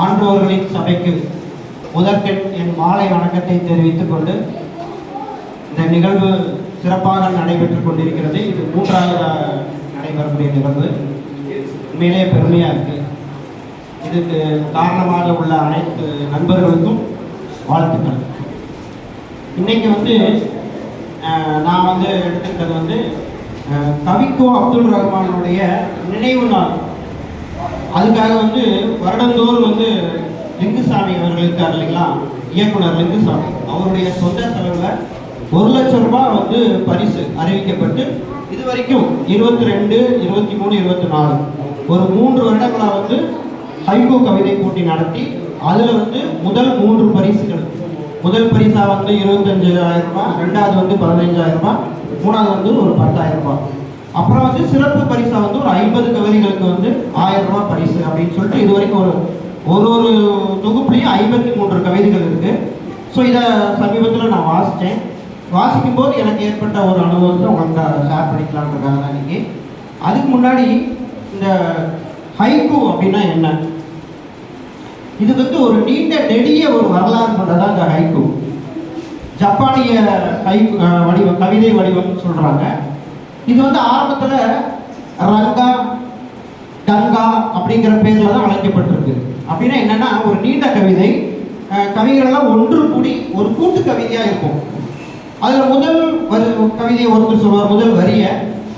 ஆன்றோர்களின் சபைக்கு முதற்கண் என் மாலை வணக்கத்தை தெரிவித்துக் கொண்டு இந்த நிகழ்வு சிறப்பாக நடைபெற்றுக் கொண்டிருக்கிறது. இது மூன்றாவது நடைபெறக்கூடிய நிகழ்வு. உண்மையிலே பெருமையா இருக்கு. இதுக்கு காரணமாக உள்ள அனைத்து நண்பர்களுக்கும் வாழ்த்துக்கள். இன்னைக்கு நான் எடுத்துக்கிட்டது கவிக்கோ அப்துல் ரஹ்மானுடைய நினைவு நாள். அதுக்காக வருடந்தோறும் லிங்குசாமி அவர்கள் இருக்கார் இல்லைங்களா, இயக்குனர் லிங்குசாமி, அவருடைய சொந்த செலவில் 1 லட்சம் ரூபாய் பரிசு அறிவிக்கப்பட்டு இதுவரைக்கும் 22, 23, 24 ஒரு 3 வருடங்களாக ஹைகோ கவிதை போட்டி நடத்தி அதில் முதல் 3 பரிசுகள், முதல் பரிசா 25,000 ரூபாய், ரெண்டாவது 15,000 ரூபாய், மூணாவது ஒரு 10,000 ரூபாய், அப்புறம் சிறப்பு பரிசா ஒரு 50 கவிதைகளுக்கு 1000 ரூபாய் பரிசு அப்படின்னு சொல்லிட்டு இதுவரைக்கும் ஒரு தொகுப்புலையும் 53 கவிதைகள் இருக்கு. ஸோ இதை சமீபத்தில் நான் வாசிக்கும் போது எனக்கு ஏற்பட்ட ஒரு அனுபவத்தை உங்கள்கிட்ட ஷேர் பண்ணிக்கலாம்ன்றதுக்காக தான் இன்னைக்கு. அதுக்கு முன்னாடி இந்த ஹைக்கூ அப்படின்னா என்ன, இது ஒரு நீண்ட நெடிய ஒரு வரலாறு கொண்டதான் இந்த ஹைக்கூ. ஜப்பானிய வடிவம், கவிதை வடிவம்னு சொல்றாங்க. இது ஆரம்பத்தில் ரங்கா கங்கா அப்படிங்கிற பேர்ல தான் அழைக்கப்பட்டிருக்கு. அப்படின்னா என்னன்னா, ஒரு நீண்ட கவிதை, கவிகளெல்லாம் ஒன்று கூடி ஒரு கூட்டு கவிதையா இருக்கும். அதுல முதல் கவிதையை ஒருத்தர் சொல்வார், முதல் வரிய,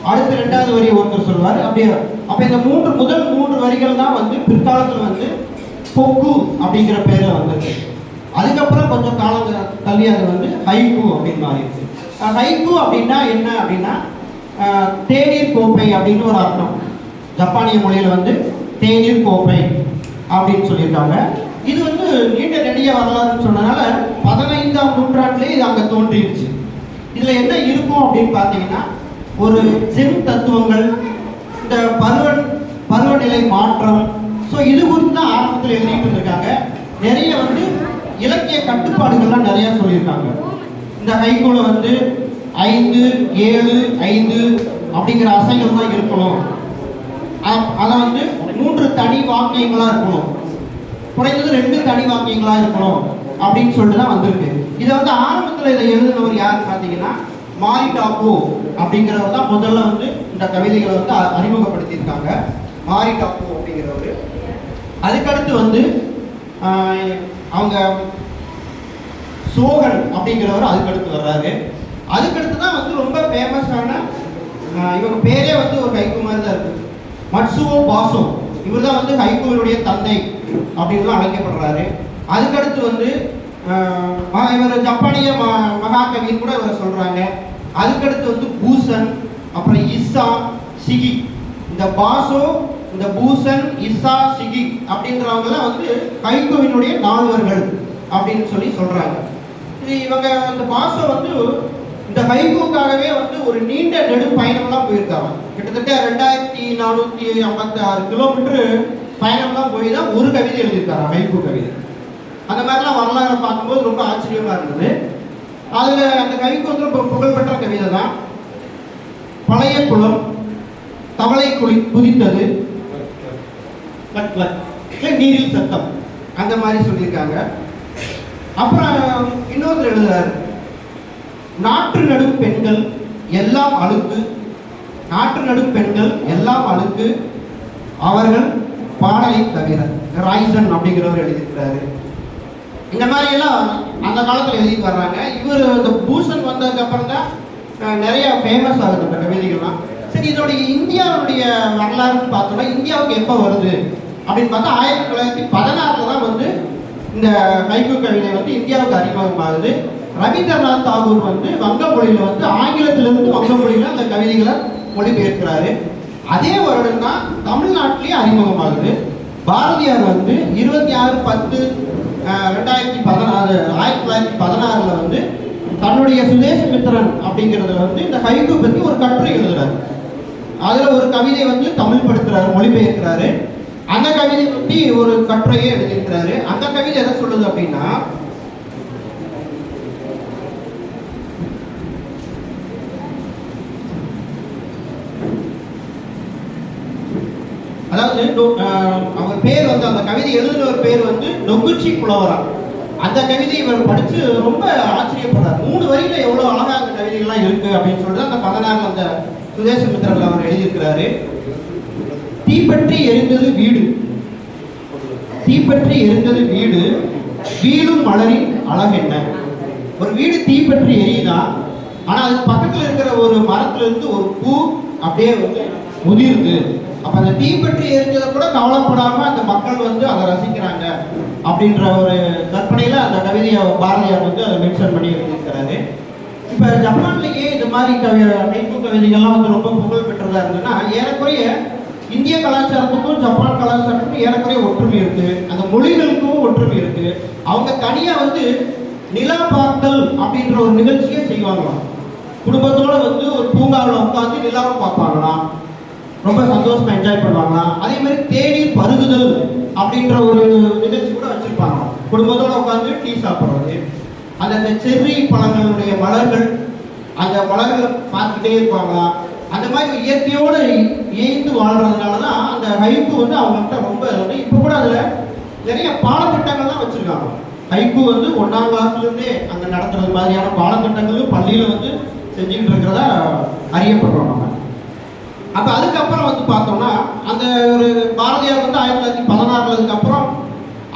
அடுத்த 2வது வரியை ஒருத்தர் சொல்வார். அப்படியே அப்ப இந்த முதல் 3 வரிகள் தான் பிற்காலத்தில் பொக்கு அப்படிங்கிற பேர்ல வந்தது. அதுக்கப்புறம் கொஞ்சம் காலம் தள்ளி அது ஹைக்கூ அப்படின்னு மாறிடுச்சு. ஹைக்கூ அப்படின்னா என்ன அப்படின்னா, தேநீர் கோப்பை அப்படின்னு ஒரு அர்த்தம். ஜப்பானிய மொழியில தேநீர் கோப்பை அப்படின்னு சொல்லியிருக்காங்க. இது நீண்ட நெடிய வரலாறுன்னு சொன்னனால 15ஆம் நூற்றாண்டிலே இது அங்கே தோன்றிடுச்சு. இதுல என்ன இருக்கும் அப்படின்னு பார்த்தீங்கன்னா, ஒரு ஜென் தத்துவங்கள், இந்த பருவநிலை மாற்றம், ஸோ இது குறித்து தான் ஆரம்பத்தில் எழுதிட்டு இருக்காங்க. நிறைய இலக்கிய கட்டுப்பாடுகள்லாம் நிறைய சொல்லியிருக்காங்க. இந்த ஹைக்கூல 5, 7, 5 அப்படிங்கிற அசைகள் தான் இருக்கணும். அதை 3 தனி வாக்கியங்களா இருக்கணும், குறைந்தது 2 தனி வாக்கியங்களா இருக்கணும் அப்படின்னு சொல்லிட்டு தான் வந்திருக்கு. இதை ஆரம்பத்தில் இதை எழுதினவர் யாருன்னு பார்த்தீங்கன்னா, மாரிடாக்கோ அப்படிங்கிறவர் தான் முதல்ல இந்த கவிதைகளை அறிமுகப்படுத்தியிருக்காங்க. மாரிடாக்கோ அப்படிங்கிறவர். அதுக்கடுத்து அவங்க சோகன் அப்படிங்கிறவர் அதுக்கடுத்து வர்றாரு. அதுக்கடுத்து தான் ரொம்ப ஃபேமஸான, இவங்க பேரே ஒரு ஹைக்கூ மாதிரி தான் இருக்கு, மட்சுவோ பாசோ. இவர் தான் ஹைக்கூவினுடைய தந்தை அப்படின்னு அழைக்கப்படுறாரு. அதுக்கடுத்து இவர் ஜப்பானிய மகாகவின்னு கூட இவரை சொல்றாங்க. அதுக்கடுத்து பூசன், அப்புறம் இஸ்ஸா, சிகி. இந்த பாசோ, இந்த பூசன், இஸ்ஸா, சிகி அப்படின்றவங்கலாம் ஹைக்கூவினுடைய நால்வர்கள் அப்படின்னு சொல்லி சொல்றாங்க. இவங்க இந்த பாசோ இந்த ஹைக்கூக்காகவே ஒரு நீண்ட நெடு பயணம்லாம் போயிருக்காங்க. கிட்டத்தட்ட 2456 கிலோமீட்டர் பயணம்லாம் போய் தான் ஒரு கவிதை எழுதியிருக்காரு, ஹைக்கூ கவிதை. அந்த மாதிரிலாம் வரலாறு பார்க்கும்போது ரொம்ப ஆச்சரியமா இருந்தது. அதுல அந்த கவிக்கு ரொம்ப புகழ்பெற்ற கவிதை தான் பழைய குளம், தவளை குதித்தது, நீரில் சத்தம், அந்த மாதிரி சொல்லியிருக்காங்க. அப்புறம் இன்னொருத்தர் எழுதுறாரு, நாற்று நடும் பெண்கள் எல்லாம் அழுக்கு, நாற்று நடும் பெண்கள் எல்லாம் அழுக்கு, அவர்கள் பாடலை தவிர. ராய்சன் அப்படிங்கிறவர் எழுதியிருக்கிறாரு. இந்த மாதிரி எல்லாம் அந்த காலத்தில் எழுதிட்டு வர்றாங்க. இவர் இந்த பூஷன் வந்ததுக்கு அப்புறம் தான் நிறைய ஃபேமஸ் ஆகுது இந்த கவிதைகள்லாம். சரி, இதோடைய இந்தியாவுடைய வரலாறுன்னு பார்த்தோம்னா, இந்தியாவுக்கு எப்போ வருது அப்படின்னு பார்த்தா 1916 தான் இந்த ஹைக்கூ கவிதை இந்தியாவுக்கு அறிமுகமாகுது. ரவீந்திரநாத் தாகூர் வங்க மொழியில ஆங்கிலத்திலிருந்து வங்க மொழியில அந்த கவிதைகளை மொழிபெயர்க்கிறாரு. அதே வருடம் தான் தமிழ்நாட்டிலேயே அறிமுகமாகுது. பாரதியார் 26/10/2016 1916 தன்னுடைய சுதேசமித்திரன் அப்படிங்கிறதுல இந்த ஹைக்கூ பற்றி ஒரு கட்டுரை எழுதுறாரு. அதுல ஒரு கவிதை தமிழ் படுத்துறாரு, மொழிபெயர்க்கிறாரு. அந்த கவிதை பற்றி ஒரு கட்டுரையே எழுதியிருக்கிறாரு. அந்த கவிதை எதை சொல்லுது அப்படின்னா, அதாவது அவர் பேர் வந்து அந்த கவிதை எழுதினவர் பேர் வந்து நொகுச்சி புலவரா. அந்த கவிதை இவர் படித்து ரொம்ப ஆச்சரியப்படுறார். 3 வரியில எவ்வளோ அழகாக அந்த கவிதைகள்லாம் இருக்கு அப்படின்னு சொல்லிட்டு அந்த 16 அந்த சுதேசமித்திரர்கள் அவர் எழுதியிருக்கிறாரு. தீப்பற்றி எரிந்தது வீடு, தீப்பற்றி எரிந்தது வீடு, வீடும் மலரின் அழகென்ன. ஒரு வீடு தீப்பற்றி எரியுதா, ஆனா அதுக்கு பக்கத்துல இருக்கிற ஒரு மரத்துல இருந்து ஒரு பூ அப்படியே வந்து முதிருது. அப்ப அந்த தீப்பற்றி எரிஞ்சதை கூட கவலைப்படாம அந்த மக்கள் வந்து அதை ரசிக்கிறாங்க அப்படின்ற ஒரு கற்பனையில அந்த கவிதையை பாரதியார் வந்து அதை மென்ஷன் பண்ணி எழுதியிருக்கிறாரு. இப்ப ஜப்பான்லயே இந்த மாதிரி ஹைக்கூ கவிதைகள்லாம் வந்து ரொம்ப புகழ் பெற்றதா இருந்ததுன்னா ஏறக்குறைய இந்திய கலாச்சாரத்துக்கும் ஜப்பான் கலாச்சாரத்துக்கும் ஏறக்குறைய ஒற்றுமை இருக்கு. அந்த மொழிகளுக்கும் ஒற்றுமை இருக்கு. அவங்க தனியா வந்து நிலா பார்த்தல் அப்படின்ற ஒரு நிகழ்ச்சியை செய்வாங்களாம். குடும்பத்தோட வந்து ஒரு பூங்காவில் உட்காந்து நிலாவை பார்ப்பாங்களாம், ரொம்ப சந்தோஷமா என்ஜாய் பண்ணுவாங்களாம். அதே மாதிரி தேநீர் பருகுதல் அப்படின்ற ஒரு நிகழ்ச்சி கூட வச்சிருப்பாங்க. குடும்பத்தோட உட்காந்து டீ சாப்பிட்றது, அந்த செர்ரி பழங்களுடைய மலர்கள், அந்த மலர்களை பார்த்துக்கிட்டே இருப்பாங்களாம். அந்த மாதிரி இயற்கையோடு இயந்து வாழ்றதுனால தான் அந்த ஹைக்கூ வந்து அவங்கள்ட்ட ரொம்ப இப்போ கூட அதில் நிறைய பாடத்திட்டங்கள்லாம் வச்சுருக்காங்க. ஹைக்கூ வந்து 1ஆம் கிளாஸ்லேருந்தே அங்கே நடத்துறது மாதிரியான பாடத்திட்டங்களும் பள்ளியில் வந்து செஞ்சுக்கிட்டு இருக்கிறதா அறியப்படுறோம் நம்ம. அப்போ அதுக்கப்புறம் வந்து பார்த்தோம்னா அந்த ஒரு பாரதியார் வந்து 1916 அப்புறம்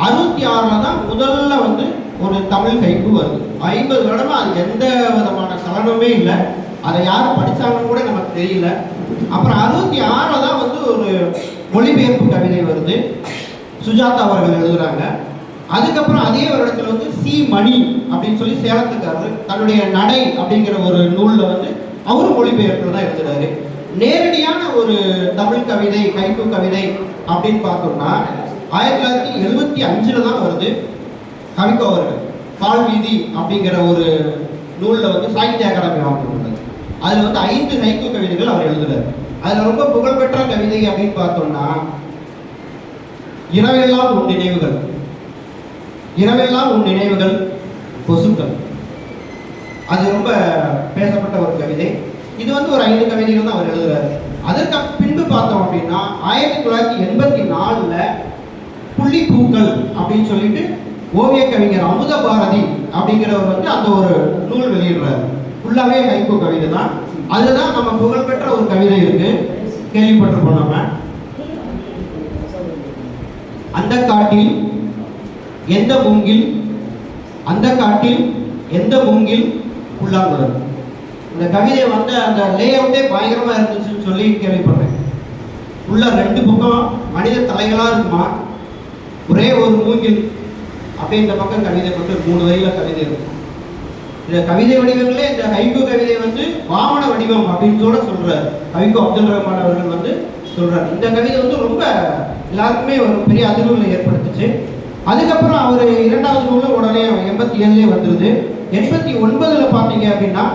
66 தான் முதல்ல வந்து ஒரு தமிழ் ஹைக்கூ வருது. 50 வருடமா அது எந்த விதமான சலனமே இல்லை. அதை யார் படித்தாங்கன்னு கூட நமக்கு தெரியல. அப்புறம் 66 தான் வந்து ஒரு மொழிபெயர்ப்பு கவிதை வருது, சுஜாதா அவர்கள் எழுதுறாங்க. அதுக்கப்புறம் அதே வருடத்தில் வந்து சி மணி அப்படின்னு சொல்லி சேலத்துக்காரர் தன்னுடைய நடை அப்படிங்கிற ஒரு நூலில் வந்து அவரும் மொழிபெயர்ப்பில் தான் எழுதுறாரு. நேரடியான ஒரு தமிழ் கவிதை ஹைக்கூ கவிதை அப்படின்னு பார்த்தோம்னா 1975 தான் வருது. கவிக்கோ அவர்கள் பால் வீதி அப்படிங்கிற ஒரு நூலில் வந்து சாகித்ய அகாடமி வாங்கினது. அதில் வந்து 5 ஹைக்கூ கவிதைகள் அவர் எழுதுறாரு. அதில் ரொம்ப புகழ்பெற்ற கவிதை அப்படின்னு பார்த்தோம்னா இரவெல்லாம் உன் நினைவுகள், இரவெல்லாம் உன் நினைவுகள் கொசுக்கள். அது ரொம்ப பேசப்பட்ட ஒரு கவிதை. இது வந்து ஒரு 5 கவிதைகள் தான் அவர் எழுதுறாரு. அதற்கு பின்பு பார்த்தோம் அப்படின்னா 1984 புள்ளிப்பூக்கள் அப்படின்னு சொல்லிட்டு ஓவிய கவிஞர் அமுத பாரதி அப்படிங்கிறவர் வந்து அந்த ஒரு நூல் வெளியிடுறாரு. ஃபுல்லாவே ஹைக்கூ கவிதை தான். அதுதான் நம்ம புகழ்பெற்ற ஒரு கவிதை இருக்கு, கேள்விப்பட்டிருப்போம் நம்ம. அந்த காட்டில் எந்த மூங்கில், அந்த காட்டில் எந்த மூங்கில் புல்லாங்குழல். இந்த கவிதை வந்து அந்த லேஅவுட்டே பயங்கரமா இருந்துச்சுன்னு சொல்லி கேள்விப்படுறேன். உள்ள 2 பக்கம் மனித தலைகளா இருக்குமா, ஒரே ஒரு மூங்கில் அப்படியே இந்த பக்கம் கவிதை மட்டும் 3 வரியில கவிதை இருக்கும். இந்த கவிதை வடிவங்களே இந்த ஹைக்கூ கவிதை வந்து வாமன வடிவம் அப்படின்னு கூட சொல்றாரு கவிக்கோ அப்துல் ரஹ்மான் அவர்கள் வந்து சொல்றாரு. இந்த கவிதை வந்து ரொம்ப எல்லாருக்குமே ஒரு பெரிய அதிர்வுகளை ஏற்படுத்துச்சு. அதுக்கப்புறம் அவர் 2வது நூல் உடனே 87 வந்துருது. 89 பார்த்தீங்க அப்படின்னா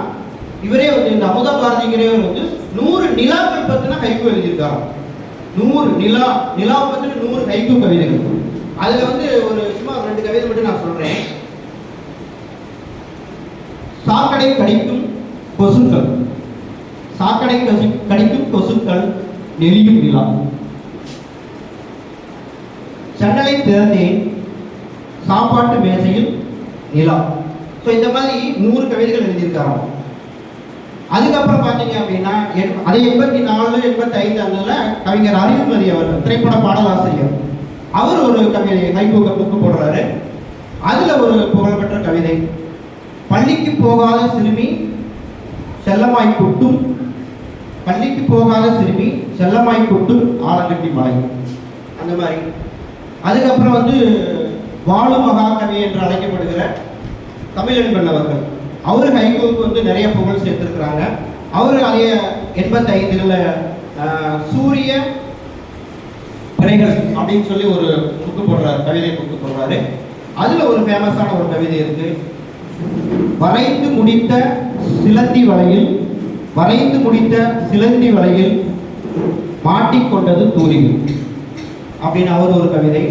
இவரே வந்து இந்த அமுத பாரதிங்கிறவர் வந்து 100 நிலாக்கள் பத்தின ஹைக்கூ எழுதியிருக்காரு. 100 நிலாவை பத்தின 100 ஹைக்கூ கவிதைகள். அதுல வந்து ஒரு சும்மா 2 கவிதை மட்டும் நான் சொல்றேன். சாக்கடை கடிக்கும் கொசுக்கள், சாக்கடை கடிக்கும் கொசுக்கள் நெளியும் நிலா, சன்னலை திறந்தேன் சாப்பாட்டு மேசையில் நிலா. ஸோ இந்த மாதிரி 100 கவிதைகள் எழுதியிருக்காங்க. அதுக்கப்புறம் பார்த்தீங்க அப்படின்னா அதே 84, 85 அந்த கவிஞர் அறிவுமதி அவர்கள் திரைப்பட பாடலாசிரியர், அவர் ஒரு கவிதை ஹைக்கூ புக்கு போடுறாரு. அதுல ஒரு புகழ்பெற்ற கவிதை, பள்ளிக்கு போகாத சிறுமி செல்லமாய் கொட்டும், பள்ளிக்கு போகாத சிறுமி செல்லமாய் கொட்டும் ஆலங்கட்டி மலை, அந்த மாதிரி. அதுக்கப்புறம் வந்து வாழும் மகாகவி என்று அழைக்கப்படுகிற தமிழன்பன் அவர்கள், அவரு ஹைக்கூவுக்கு வந்து நிறைய புகழ் சேர்த்திருக்கிறாங்க. அவரு அதே 85 சூரிய பிறைகள் அப்படின்னு சொல்லி ஒரு புக்கு போடுறாரு, கவிதை புக்கு போடுறாரு. அதுல ஒரு ஃபேமஸான ஒரு கவிதை இருக்கு, வரைந்து முடித்த சிலந்தி வலையில், வரைந்து முடித்த சிலந்தி வலையில் மாட்டிக்கொண்டது தூரிகை அப்படின்னு அவர் ஒரு கவிதை.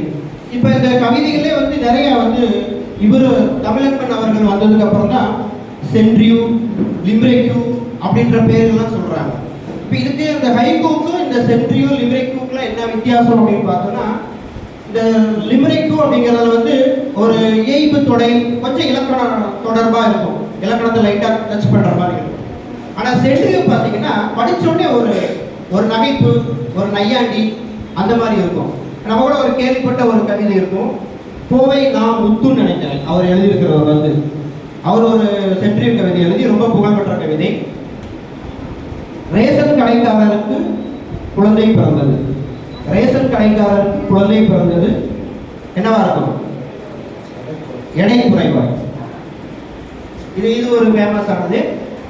இப்ப இந்த கவிதைகளே வந்து நிறைய வந்து இவர் தமிழன்பன் அவர்கள் வந்ததுக்கு அப்புறம் தான் சென்ட்ரியூ, லிம்ரேக்யூ அப்படின்ற பேர்கள்லாம் சொல்றாங்க. இப்போ இதுக்கு இந்த ஹைக்கூக்கும் இந்த சென்ட்ரியோ லிமரிக்குக்குலாம் என்ன வித்தியாசம் அப்படின்னு பார்த்தோம்னா, இந்த லிமரிக்கு அப்படிங்கிறதுல வந்து ஒரு ஏய்ப்பு தொடை கொஞ்சம் இலக்கணம் தொடர்பாக இருக்கும், இலக்கணத்தை லைட்டாக டச் பண்ணுற மாதிரி இருக்கும். ஆனால் சென்ட்ரியோ பார்த்தீங்கன்னா படித்தோடனே ஒரு நகைப்பு, ஒரு நையாண்டி அந்த மாதிரி இருக்கும். நம்ம கூட ஒரு கேள்விப்பட்ட ஒரு கவிதை இருக்கும், கோவை நான் முத்துன்னு நினைக்கிறேன் அவர் எழுதியிருக்கிறவர் வந்து, அவர் ஒரு சென்ட்ரியோ கவிதை எழுதி ரொம்ப புகழ்பெற்ற கவிதை. ரேஷன் கடைக்காரருக்கு குழந்தை பிறந்தது, ரேஷன் கடைக்காரருக்கு குழந்தை பிறந்தது என்னவா இருக்கும்? எடை குறைவாய். இது ஒரு ஃபேமஸ் ஆனது.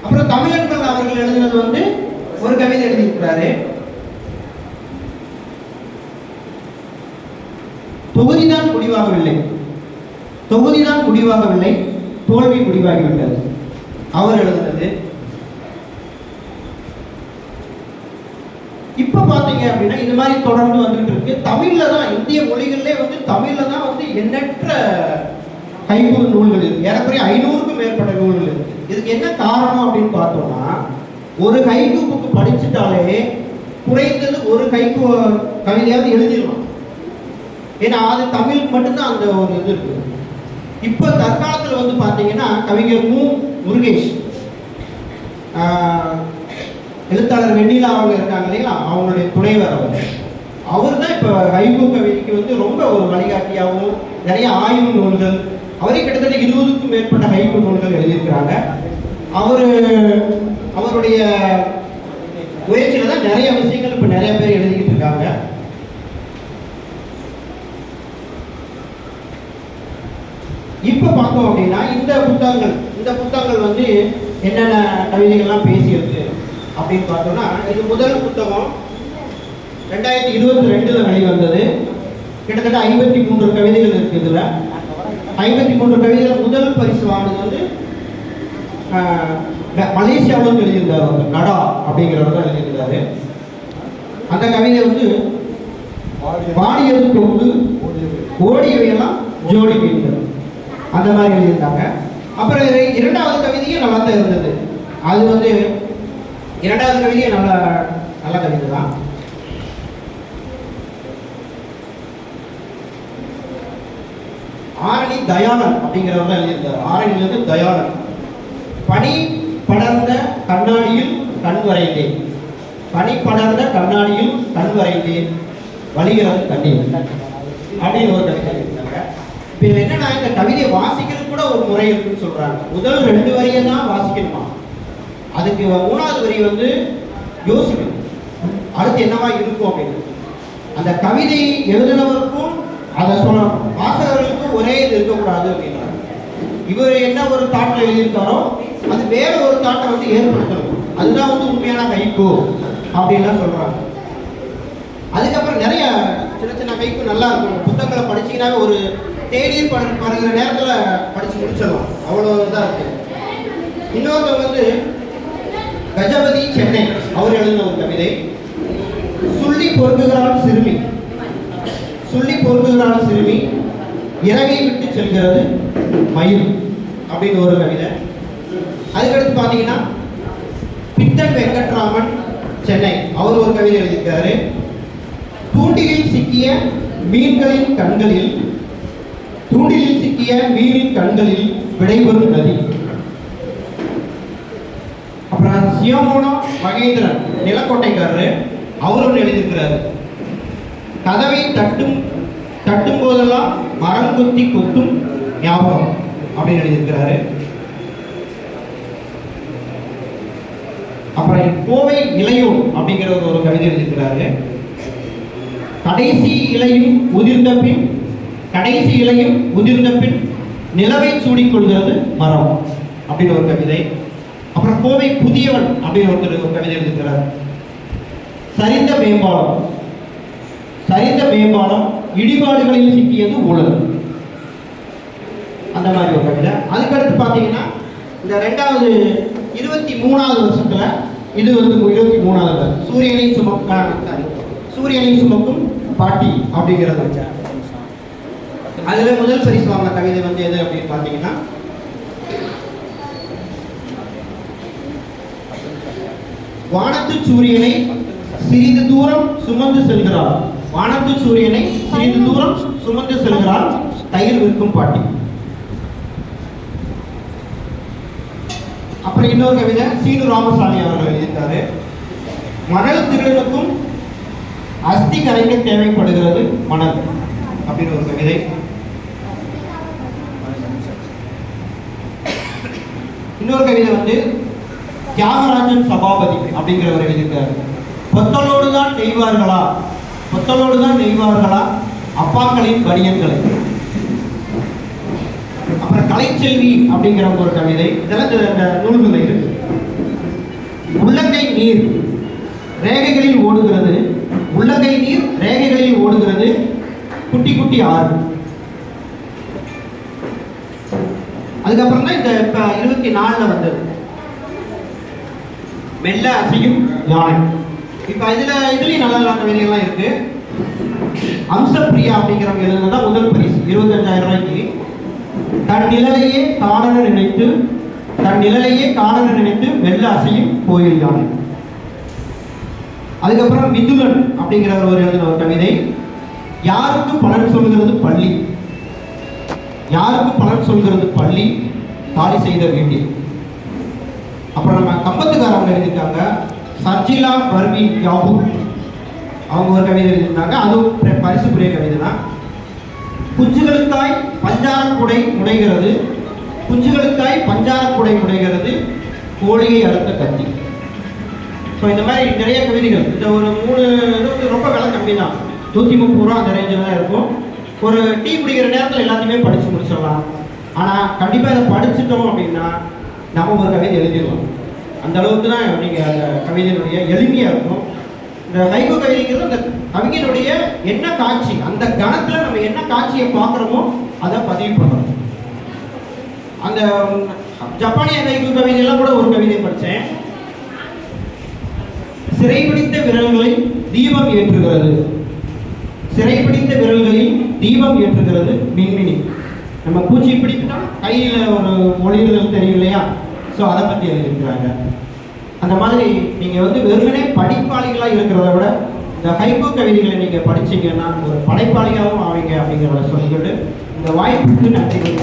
அப்புறம் தமிழர்கள் அவர்கள் எழுதினது வந்து ஒரு கவிதை எழுதியிருக்கிறாரு, தொகுதிதான் முடிவாகவில்லை, தொகுதிதான் முடிவாகவில்லை, தோல்வி முடிவாகிவிட்டது. அவர் எழுதுனது. இப்ப பாத்தீங்க அப்படின்னா இந்த மாதிரி தொடர்ந்து வந்துட்டு இருக்கு. தமிழ்ல தான், இந்திய மொழிகளிலே வந்து தமிழ்ல தான் வந்து எண்ணற்ற ஹைக்கூ நூல்கள் இருக்கு. ஏறக்குறைய 500க்கும் மேற்பட்ட நூல்கள் இருக்கு. இதுக்கு என்ன காரணம் அப்படின்னு பார்த்தோம்னா, ஒரு ஹைக்கூ புக்கு படிச்சுட்டாலே குறைந்தது ஒரு ஹைக்கூ கவிதையாவது எழுதிடலாம். ஏன்னா அது தமிழுக்கு மட்டும்தான் அந்த ஒரு இது இருக்கு. இப்போ தற்காலத்தில் வந்து பார்த்தீங்கன்னா கவிஞர் முருகேஷ், எழுத்தாளர் வெண்ணிலா அவங்க இருக்காங்க இல்லைங்களா, அவங்களுடைய துணைவர் அவர் தான் இப்போ ஹைக்கூ கவிதைக்கு வந்து ரொம்ப ஒரு வழிகாட்டியாகவும் நிறைய ஆய்வு நூல்கள், அவரே கிட்டத்தட்ட 20க்கும் மேற்பட்ட ஹைக்கூ நூல்கள் எழுதியிருக்கிறாங்க. அவருடைய முயற்சியில் தான் நிறைய விஷயங்கள் இப்போ நிறைய பேர் எழுதிக்கிட்டு இருக்காங்க. இப்போ பார்த்தோம் அப்படின்னா இந்த புத்தகங்கள் வந்து என்னென்ன கவிதைகள்லாம் பேசியிருக்கு அப்படின்னு பார்த்தோம்னா, இது முதல் புத்தகம் 2022 வெளிவந்தது. கிட்டத்தட்ட 53 கவிதைகள் இருக்கு. இதில் 53 கவிதைகள் முதல் பரிசு வாங்கினது வந்து மலேசியாவில் எழுதியிருந்தார், வந்து நடா அப்படிங்கிறவர் தான் எழுதியிருந்தாரு. அந்த கவிதை வந்து பாடியது தொண்டு ஓடியவையெல்லாம் ஜோடி மீன்கள் அந்த மாதிரி எழுதியிருந்தாங்க. அப்புறம் இரண்டாவது கவிதையும் நல்லா தான் இருந்தது. அது வந்து இரண்டாவது கவிதையே நல்ல கவிதை தான். ஆரணி தயானன் அப்படிங்கிறவர் தான் எழுதியிருந்தார். ஆரணியிலிருந்து தயானன். பனி படர்ந்த கண்ணாடியில் கண் வரைந்தேன், பனி படர்ந்த கண்ணாடியில் கண் வரைந்தேன், வழிகிறது கண்ணீர் அப்படின்னு ஒரு கவிதை எழுதியிருந்தாங்க. இப்போ இதில் என்னன்னா, இந்த கவிதையை வாசிக்கிறது கூட ஒரு முறை இருக்குன்னு சொல்றாங்க. முதல் 2 வரியை தான் வாசிக்கணுமா, அதுக்கு 3வது வரி வந்து யோசிக்கணும் அடுத்து என்னவா இருக்கும் அப்படின்னு. அந்த கவிதை எழுதினவருக்கும் அதை சொல்ல வாசகர்களுக்கும் ஒரே இது இருக்கக்கூடாது அப்படின்றாங்க. இவர் என்ன ஒரு தாட்டில் எழுதியிருக்காரோ அது வேற ஒரு தாட்டை வந்து ஏற்படுத்தணும், அதுதான் வந்து உண்மையான ஹைக்கூ அப்படின்லாம் சொல்றாங்க. அதுக்கப்புறம் நிறைய சின்ன ஹைக்கூ நல்லா இருக்கும். புத்தகங்களை படிச்சீங்கன்னா ஒரு தேநீர் பருகிற நேரத்தில் படிச்சு முடிச்சிடலாம், அவ்வளோ இதாக இருக்கு. இன்னொருத்தர் வந்து கஜபதி சென்னை, அவர் எழுதின ஒரு கவிதை, சொல்லி பொறுக்குகிறாள் சிறுமி, சொல்லி பொறுக்குகிறாள் சிறுமி, இறகை விட்டு செல்கிறது மயில் அப்படின்னு ஒரு கவிதை. அதுக்கடுத்து பார்த்தீங்கன்னா பித்தன் வெங்கட்ராமன் சென்னை, அவர் ஒரு கவிதை எழுதியிருக்காரு, தூண்டிலில் சிக்கிய மீன்களின் கண்களில், தூண்டிலில் சிக்கிய மீனின் கண்களில் விடைபெறும் நதி. அப்புறம் சியோமோனோ மகேந்திரன் நிலக்கோட்டைக்காரரு, அவர் ஒன்று எழுதியிருக்கிறாரு, கதவை தட்டும் போதெல்லாம் மரம் குத்தி கொத்தும் ஞாபகம் அப்படின்னு எழுதியிருக்கிறாரு. அப்புறம் கோவை இளையோன் அப்படிங்கிற ஒரு கவிதை எழுதியிருக்கிறாரு, கடைசி இலையும் உதிர்ந்த பின் நிலவை சூடிக்கொள்கிறது மரம் அப்படின்னு ஒரு கவிதை. அப்புறம் கோவை புதியவன் அப்படின்னு ஒரு கவிதை எழுதியிருக்கிறார், சரிந்த மேம்பாலம் இடிபாடுகளில் சிக்கியது ஊழல் அந்த மாதிரி ஒரு கவிதை. அதுக்கடுத்து பார்த்தீங்கன்னா இந்த 23வது வருஷத்துல, இது வந்து 23வது சூரியனை சுமக்கும் பாட்டி அப்படிங்கிறது. அதுல முதல் பரிசு வாங்கின கவிதை வந்து எது அப்படின்னு பார்த்தீங்கன்னா வானத்து சூரியனை சிறிது தூரம் சுமந்து செல்கிறார். வானத்து சூரியனை சிறிது தூரம் சுமந்து செல்கிறார் தயிர் விற்கும் பாட்டி. அப்புறம் இன்னொரு கவிதை சீனு ராமசாமி அவர்கள் எழுதியிருக்காரு. மணல் திருடனுக்கும் அஸ்தி கரைக்க தேவைப்படுகிறது மணல் அப்படின்னு ஒரு கவிதை. இன்னொரு கவிதை வந்து தியாகராஜன் சபாபதி அப்படிங்கிறவர் எழுதியிருக்காரு. பொத்தலோடு தான் நெய்வார்களா, பொத்தலோடு தான் நெய்வார்களா அப்பாக்களின் பனியன்களை. அப்புறம் கலைச்செல்வி அப்படிங்கிற ஒரு கவிதை. இதெல்லாம் இந்த நூல்கள் இருக்கு. உள்ளங்கை நீர் ரேகைகளில் ஓடுகிறது, உள்ளங்கை நீர் ரேகைகளில் ஓடுகிறது குட்டி குட்டி ஆறு. அதுக்கப்புறம் தான் இந்த 24 வந்தது மெல்ல அசையும் யானை. இப்ப இதுலயும் நல்ல நல்ல கவிதைகள்லாம் இருக்கு. அம்சப்பிரியா அப்படிங்கிறவங்க எழுதுனதா முதல் பரிசு 25,000 ரூபாய்க்கு. தன் நிழலையே காணன நினைத்து மெல்ல அசையும் கோயில் யானை. அதுக்கப்புறம் மிதுலன் அப்படிங்கிறவர் ஒரு எழுதின ஒரு கவிதை. யாருக்கு பலன் சொல்கிறது பள்ளி, யாருக்கு பலன் சொல்கிறது பள்ளி காலி செய்த வீட்டில். அப்புறம் நம்ம கம்பத்துக்காரங்க எழுதியிருக்காங்க. சர்ஜிலா பர்வி யாபு அவங்க ஒரு கவிதை எழுதியிருந்தாங்க. அதுவும் பரிசுக்குரிய கவிதை தான். குஞ்சுகளுக்காய் பஞ்சாரக்குடை முடைகிறது, குஞ்சுகளுக்காய் பஞ்சாரக்குடை முடைகிறது கோழியை அறுத்த கத்தி. ஸோ இந்த மாதிரி நிறைய கவிதைகள். இந்த ஒரு 3 இது ரொம்ப விலை கம்மி தான், 130 ரூபா அந்த ரேஞ்சில் தான் இருக்கும். ஒரு டீ குடிக்கிற நேரத்தில் எல்லாத்தையுமே படித்து முடிச்சிடலாம். ஆனால் கண்டிப்பாக இதை படிச்சுட்டோம் அப்படின்னா நம்ம ஒரு கவிதை எழுதிடலாம். அந்த அளவுக்கு தான் நீங்கள் அந்த கவிதையினுடைய எளிமையாக இருக்கும். இந்த ஹைக்கூ கவிதைங்கிறது அந்த கவிஞனுடைய என்ன காட்சி, அந்த கணத்தில் நம்ம என்ன காட்சியை பார்க்குறோமோ அதை பதிவு பண்ணணும். அந்த ஜப்பானிய ஹைக்கூ கவிதையெல்லாம் கூட ஒரு கவிதை படித்தேன். சிறைபிடித்த விரல்களில் தீபம் ஏற்றுகிறது, சிறைபிடித்த விரல்களில் தீபம் ஏற்றுகிறது மின்மினி. நம்ம பூச்சி பிடிக்கிட்டா கையில் ஒரு ஒளிர்கள் தெரியும் இல்லையா? ஸோ அதை பற்றி எழுதியிருக்கிறாங்க. அந்த மாதிரி நீங்கள் வந்து வெறுமனே படிப்பாளிகளாக இருக்கிறத விட இந்த ஹைக்கூ கவிதைகளை நீங்கள் படிச்சீங்கன்னா ஒரு படைப்பாளியாகவும் ஆவீங்க அப்படிங்கிறத சொல்லிக்கிட்டு இந்த வாய்ப்புக்கு நன்றி.